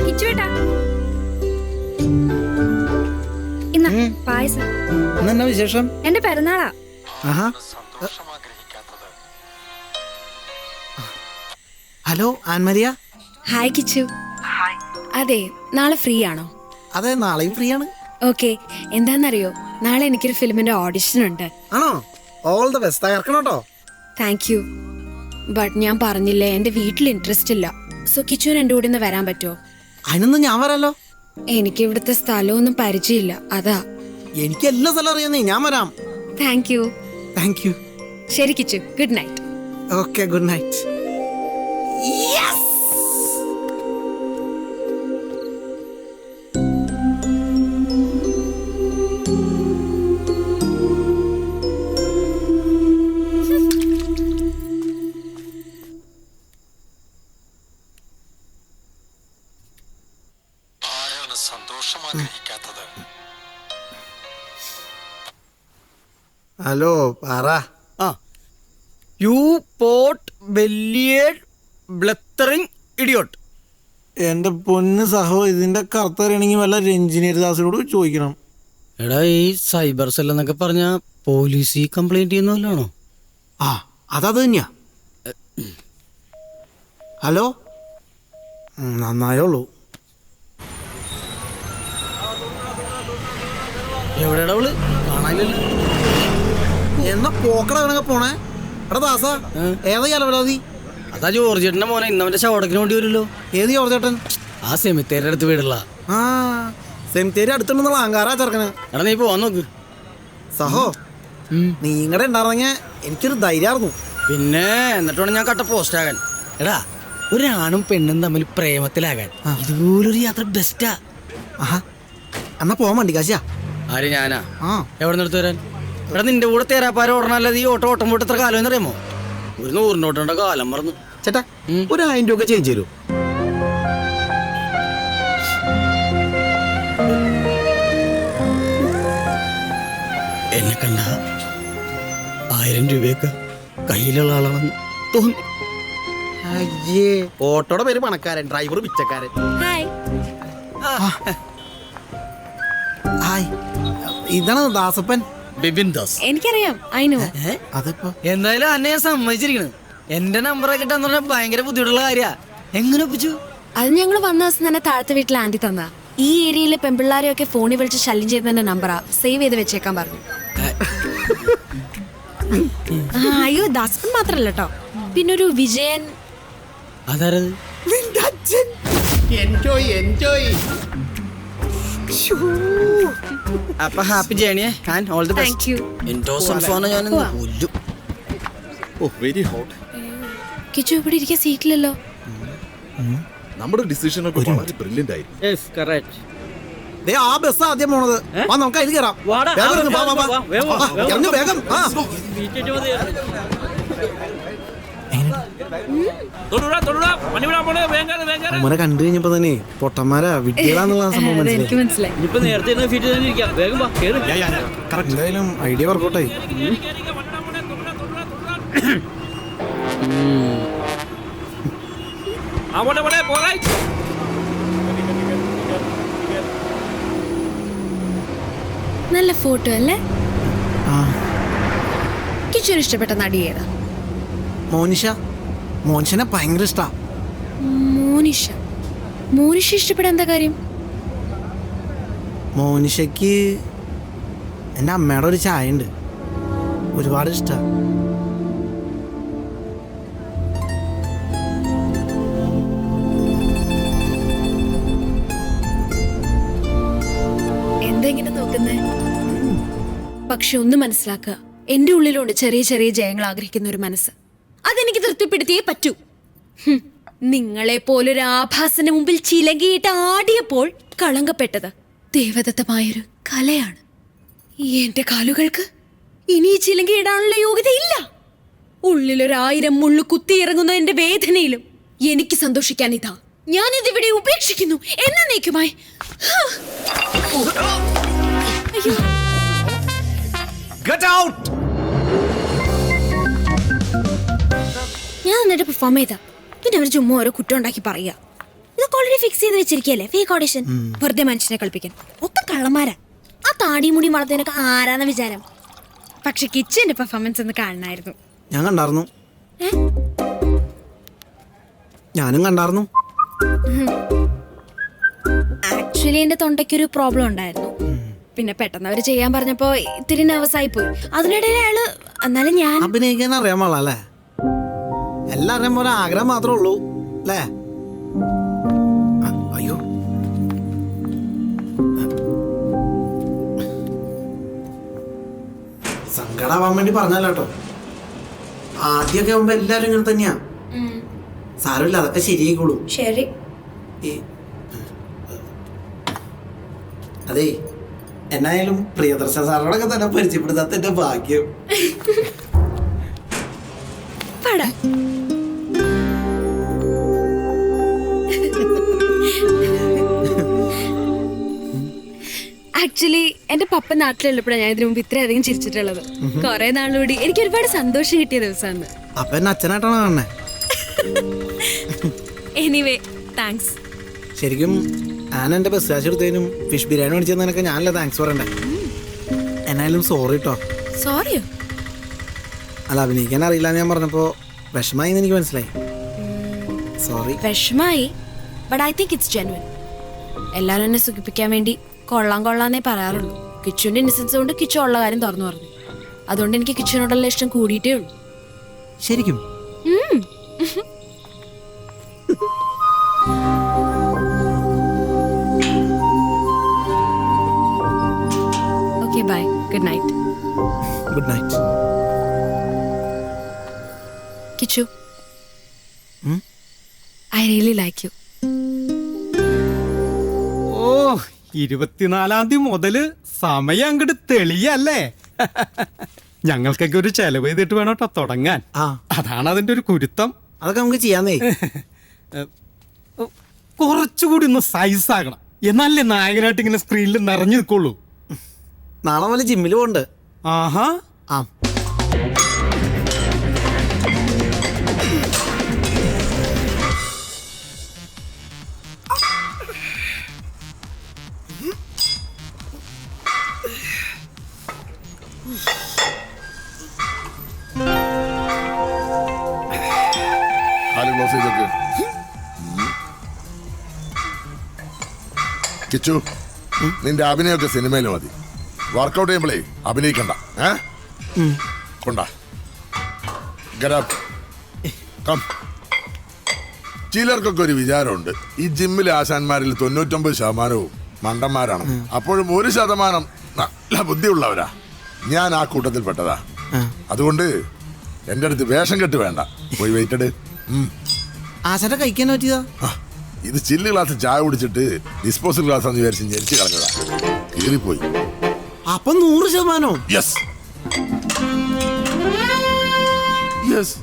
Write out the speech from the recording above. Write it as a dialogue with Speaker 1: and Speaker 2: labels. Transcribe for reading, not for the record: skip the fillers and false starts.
Speaker 1: കിച്ചുവേട്ടാ ഇന്ന പായസം.
Speaker 2: എന്നാ വിശേഷം?
Speaker 1: എന്റെ പിറന്നാളാ.
Speaker 2: ഹലോ ആൻമരിയ.
Speaker 1: ഹായ് കിച്ചു. അതെ, നാളെ ഫ്രീ ആണോ?
Speaker 2: അതെ, നാളെയും ഫ്രീ ആണ്.
Speaker 1: ഓക്കെ, എന്താന്നറിയോ, നാളെ എനിക്കൊരു ഫിലിമിന്റെ ഓഡിഷൻ ഉണ്ട്.
Speaker 2: ആണോ? All the best. തകർക്കണം കേട്ടോ.
Speaker 1: Thank you. ബട്ട് ഞാൻ പറഞ്ഞില്ലേ, എന്റെ വീട്ടിൽ ഇൻട്രസ്റ്റ് ഇല്ല. സോ കിച്ചുവിന് എന്റെ കൂടെ ഒന്ന് വരാൻ പറ്റുമോ?
Speaker 2: അതിനൊന്നും ഞാൻ വരാലോ.
Speaker 1: എനിക്ക് ഇവിടുത്തെ സ്ഥലമൊന്നും പരിചയമില്ല, അതാ.
Speaker 2: എനിക്ക് എല്ലാ സ്ഥലം അറിയാന്നേ. ഞാൻ വരാം.
Speaker 1: Thank you.
Speaker 2: Thank you.
Speaker 1: ശരി Kichu, good night.
Speaker 2: Okay, good night. Hello, പറ.
Speaker 3: You pot bellied blathering idiot.
Speaker 2: എന്റെ പൊന്ന് സഹോ, ഇതിന്റെ കറുത്തറിയണമെങ്കിൽ വല്ല രഞ്ജിനി ദാസിനോട് ചോദിക്കണം.
Speaker 3: എടാ, ഈ സൈബർ സെൽ എന്നൊക്കെ പറഞ്ഞ പോലീസ് കംപ്ലൈന്റ് ചെയ്യുന്നല്ലോ.
Speaker 2: അതത് തന്നെയാ. ഹലോ, നന്നായുള്ളൂ.
Speaker 3: എവിടെയാ അവള്? കാണാനില്ലല്ലോ.
Speaker 2: എന്നാ പോക്കട പോണേ. എടാ ദാസ, ഏതാ അലവലാതി?
Speaker 3: അതാ ജോർജേട്ടന്റെ മോനെ. ഇന്നവന്റെ ശവടക്കിന് വേണ്ടി വരുമല്ലോ.
Speaker 2: ഏത് ജോർജേട്ടൻ?
Speaker 3: ആ സെമിത്തേരുടെ അടുത്ത് വീടുള്ള.
Speaker 2: സെമിത്തേരി അടുത്തുണ്ടെന്നുള്ള അഹങ്കാരാ ചെറുക്കന്.
Speaker 3: എടാ, നീ പോവാൻ നോക്ക്.
Speaker 2: സഹോ, നീ ഇങ്ങടെ ഉണ്ടായിരുന്നെങ്കിൽ എനിക്കൊരു ധൈര്യമായിരുന്നു.
Speaker 3: പിന്നെ എന്നിട്ട് വേണം ഞാൻ കട്ട പോസ്റ്റ് ആകാൻ. എടാ, ഒരാണും പെണ്ണും തമ്മിൽ പ്രേമത്തിലാകാൻ ഇതുപോലൊരു യാത്ര ബെസ്റ്റാ.
Speaker 2: എന്നാ പോവാൻ വണ്ടി കാശാ.
Speaker 3: ആര്? ഞാനാ? എവിടെ നിന്ന് എടുത്ത് വരാൻ? എടാ, നിന്റെ കൂടെ തേരാപ്പാര ഓടണല്ലത് ഈ ഓട്ടം പോയിട്ട് എത്ര കാലം എന്നറിയാമോ? ഒരു 100 നോട്ടുണ്ട് കാലം മറന്നു.
Speaker 2: ചേട്ടാ, ഒരു 1000 രൂപ ചേഞ്ച് തരൂ.
Speaker 3: എന്നെ കണ്ട 1000 രൂപയൊക്കെ കയ്യിലുള്ള ആളാണെന്ന് തോന്നി.
Speaker 2: അയ്യേ, ഓട്ടോയുടെ പേര് പണക്കാരൻ, ഡ്രൈവർ പിച്ചക്കാരൻ.
Speaker 1: ഹായ്.
Speaker 2: ഹായ്, ഇതാണ് ദാസപ്പൻ.
Speaker 3: ബിബിൻ ദാസ്.
Speaker 1: എനിക്കറിയാം. I know.
Speaker 2: അതിപ്പോ
Speaker 3: എന്തായാലും അന്നെ ഞാൻ സമ്മതിച്ചിരിക്കണ്. എന്റെ നമ്പറൊക്കെ കിട്ടാന്ന് പറഞ്ഞാൽ ഭയങ്കര ബുദ്ധിമുട്ടുള്ള കാര്യ. എങ്ങനെ ഒപ്പിച്ചു?
Speaker 1: അത് ഞങ്ങൾ വന്ന ദിവസം തന്നെ താഴത്തെ വീട്ടിൽ ആന്റി തന്നാ. ഈ ഏരിയയിലെ പെമ്പിള്ളാരെയൊക്കെ ഫോണിൽ വിളിച്ച് ശല്യം ചെയ്യുന്നതിന്റെ നമ്പറാ. സേവ് ചെയ്ത് വെച്ചേക്കാൻ പറഞ്ഞു. അയ്യോ, ദാസപ്പൻ മാത്രല്ല കേട്ടോ, പിന്നൊരു വിജയൻ.
Speaker 3: അതാരത്? അപ്പൊ ഹാപ്പി ജേണിയെ. And all the best.
Speaker 1: Thank you.
Speaker 3: ഞാൻ
Speaker 4: വെരി ഹോട്ട്.
Speaker 1: കിച്ചു ഇവിടെ ഇരിക്കാൻ സീറ്റിലല്ലോ.
Speaker 4: നമ്മുടെ ഡിസിഷൻ ഒക്കെ വളരെ ബ്രില്യന്റ് ആയിരുന്നു.
Speaker 3: Yes, correct.
Speaker 2: ദേ, ആ ബസ് ആദ്യം പോണത്. വാ, നമുക്ക് അതിൽ കയറാം. വേഗം. അമ്മനെ കണ്ടു കഴിഞ്ഞപ്പോ തന്നെ പൊട്ടന്മാരാ വിദ്യകളാന്നുള്ള സംഭവം
Speaker 1: എനിക്ക് മനസ്സിലായി.
Speaker 2: എന്തായാലും ഐഡിയ വർക്കൗട്ടായി.
Speaker 1: നല്ല ഫോട്ടോ അല്ലേ? കിച്ചുവിന് ഇഷ്ടപ്പെട്ട നടി ഏതാ?
Speaker 2: മോനിഷനെ ഭയങ്കര ഇഷ്ടാ.
Speaker 1: മോനിഷ ഇഷ്ടപ്പെടാൻ എന്താ കാര്യം?
Speaker 2: മോനിഷയ്ക്ക് എൻ്റെ അമ്മയുടെ ഒരു ചായ ഉണ്ട്, ഒരുപാട് ഇഷ്ടാ.
Speaker 1: എന്താ ഇങ്ങനെ നോക്കുന്നേ? പക്ഷെ ഒന്ന് മനസ്സിലാക്കുക, എന്റെ ഉള്ളിലുണ്ട് ചെറിയ ചെറിയ ജയങ്ങൾ ആഗ്രഹിക്കുന്ന ഒരു മനസ്സ്. അതെനിക്ക് തൃപ്തിപ്പെടുത്തിയേ പറ്റൂ. നിങ്ങളെ പോലൊരു ആഭാസന്റെ മുമ്പിൽ ചിലങ്കിയിട്ട് ആടിയപ്പോൾ കളങ്കപ്പെട്ടത് ദേവദത്തമായൊരു കലയാണ്. എന്റെ കാലുകൾക്ക് ഇനി ഈ ചിലങ്കിയിടാനുള്ള യോഗ്യതയില്ല. ഉള്ളിലൊരു1000 മുള്ളു കുത്തിയിറങ്ങുന്ന എന്റെ വേദനയിലും എനിക്ക് സന്തോഷിക്കാൻ ഇതാ. ഞാനിതിവിടെ ഉപേക്ഷിക്കുന്നു എന്നേക്കുമായി. ഞാൻ എന്നിട്ട് പെർഫോം ചെയ്ത പിന്നെ അവർ ചുമ്മാ ഓരോ കുറ്റം ഉണ്ടാക്കി പറയുക. ഇതൊക്കെ ഓൾറെഡി ഫിക്സ് ചെയ്ത് വെച്ചിരിക്കുകയല്ലേ, ഫേക്ക് ഓഡിഷൻ. വെറുതെ മനുഷ്യനെ കളിപ്പിക്കാൻ. മൊത്തം കള്ളന്മാരാ. ആ താടിയും മുടിയും വളർത്തതിനൊക്കെ ആരാന്ന വിചാരം? പക്ഷെ കിച്ചന്റെ പെർഫോമൻസ് ഒന്ന് കാണണമായിരുന്നു.
Speaker 2: ഞാൻ കണ്ടായിരുന്നു. ഞാനും കണ്ടായിരുന്നു.
Speaker 1: ആക്ച്വലി എന്റെ തൊണ്ടയ്ക്കൊരു പ്രോബ്ലം ഉണ്ടായിരുന്നു. പിന്നെ പെട്ടെന്ന് അവര് ചെയ്യാൻ പറഞ്ഞപ്പോ ഇത്തിരി നെർവസ് ആയി പോയി. അതിനിടയിൽ അയാള് എന്നാലും ഞാൻ
Speaker 2: അഭിനയിക്കാൻ അറിയാൻ പാടില്ല അല്ലേ? എല്ലാം അറിയാൻ പോലെ ആഗ്രഹം മാത്രമേ ഉള്ളൂ അല്ലേ? അയ്യോ, സങ്കടാവാൻ വേണ്ടി പറഞ്ഞല്ലോ കേട്ടോ. ആദ്യമൊക്കെ ആവുമ്പോ എല്ലാരും ഇങ്ങനെ തന്നെയാ. സാരമില്ല, അതൊക്കെ ശരിയായിക്കോളൂ.
Speaker 1: ശരി.
Speaker 2: അതേ, എന്നായാലും പ്രിയദർശൻ സാറോടൊക്കെ തന്നെ പരിചയപ്പെടുത്താത്ത എന്റെ ഭാഗ്യം.
Speaker 1: ആക്ച്വലി എന്റെ പപ്പ നാട്ടിലുള്ളപ്പോഴാണ് ഞാൻ ഇതിനു മുമ്പ് ഇത്രയധികം ചിരിച്ചിട്ടുള്ളത്. കുറെ നാളുകൂടി എനിക്ക് ഒരുപാട് സന്തോഷം കിട്ടിയ ദിവസമാണ്.
Speaker 2: അപ്പൊ എന്നെ അച്ഛനായിട്ടാണ് കാണണേ.
Speaker 1: Anyway thanks.
Speaker 2: ശരിക്കും ഞാൻ എന്റെ ബസ് കാശ് എടുത്തതിനും ഫിഷ് ബിരിയാണി മേടിച്ചതിനൊക്കെ ഞാനല്ല താങ്ക്സ് പറയണ്ടേ. എന്നായാലും സോറി കേട്ടോ.
Speaker 1: സോറിയോ?
Speaker 2: അല്ല, അഭിനയിക്കാൻ അറിയില്ല ഞാൻ പറഞ്ഞപ്പോ വിഷമായി എന്ന് എനിക്ക് മനസ്സിലായി. സോറി.
Speaker 1: വിഷമായി, but I think it's genuine. എല്ലാരും എന്നെ സുഖിപ്പിക്കാൻ വേണ്ടി കൊള്ളാന്നേ പറയാറുള്ളൂ. കിച്ചുവിന്റെ ഇന്നസെൻസ് കൊണ്ട് കിച്ചു ഉള്ള കാര്യം തുറന്നു പറഞ്ഞു. അതുകൊണ്ട് എനിക്ക് കിച്ചുവിനോടുള്ള ഇഷ്ടം കൂടിയിട്ടേ ഉള്ളൂ.
Speaker 2: ശരിക്കും?
Speaker 1: Okay, bye. Good night.
Speaker 2: Good night.
Speaker 1: Kichu, I really like you.
Speaker 5: ഓ, 24-ാം തീയതി മുതല് സമയം അങ്ങോട്ട് തെളിയല്ലേ? ഞങ്ങൾക്കൊക്കെ ഒരു ചെലവ് ചെയ്തിട്ട് വേണം കേട്ടോ തുടങ്ങാൻ. അതാണ് അതിന്റെ ഒരു കുരുത്തം.
Speaker 2: അതൊക്കെ നമുക്ക് ചെയ്യാന്നേ.
Speaker 5: കുറച്ചുകൂടി ഒന്ന് സൈസ് ആകണം, എന്നാലേ നായകനായിട്ട് ഇങ്ങനെ സ്ക്രീനിൽ നിറഞ്ഞു നിൽക്കുള്ളൂ.
Speaker 2: നാളെ മുതൽ ജിമ്മിൽ പോണ്ട്.
Speaker 5: ആഹാ.
Speaker 2: ആ,
Speaker 6: കിച്ചു, നിന്റെ അഭിനയൊക്കെ സിനിമയിൽ മതി. വർക്കൗട്ട് ചെയ്യുമ്പോഴേ അഭിനയിക്കണ്ട. കൊണ്ടാ ചിലർക്കൊക്കെ ഒരു വിചാരമുണ്ട്, ഈ ജിമ്മിലെ ആശാന്മാരിൽ 99% മണ്ടന്മാരാണ്. അപ്പോഴും 1% നല്ല ബുദ്ധിയുള്ളവരാ. ഞാൻ ആ കൂട്ടത്തിൽപ്പെട്ടതാ. അതുകൊണ്ട് എന്റെ അടുത്ത് വേഷം കെട്ട് വേണ്ട, പോയി വെയിറ്റഡ്.
Speaker 2: ആശാന്റെ കഴിക്കാൻ പറ്റിയതാ.
Speaker 6: ഇത് ചില്ല് ഗ്ലാസ് ചായ കുടിച്ചിട്ട് ഡിസ്പോസൽ ഗ്ലാസ് എന്ന് വിചാരിച്ച് ഞെരിച്ച് കളഞ്ഞതാ. കീറിപ്പോയി.
Speaker 2: അപ്പൊ 100%?
Speaker 6: Yes yes.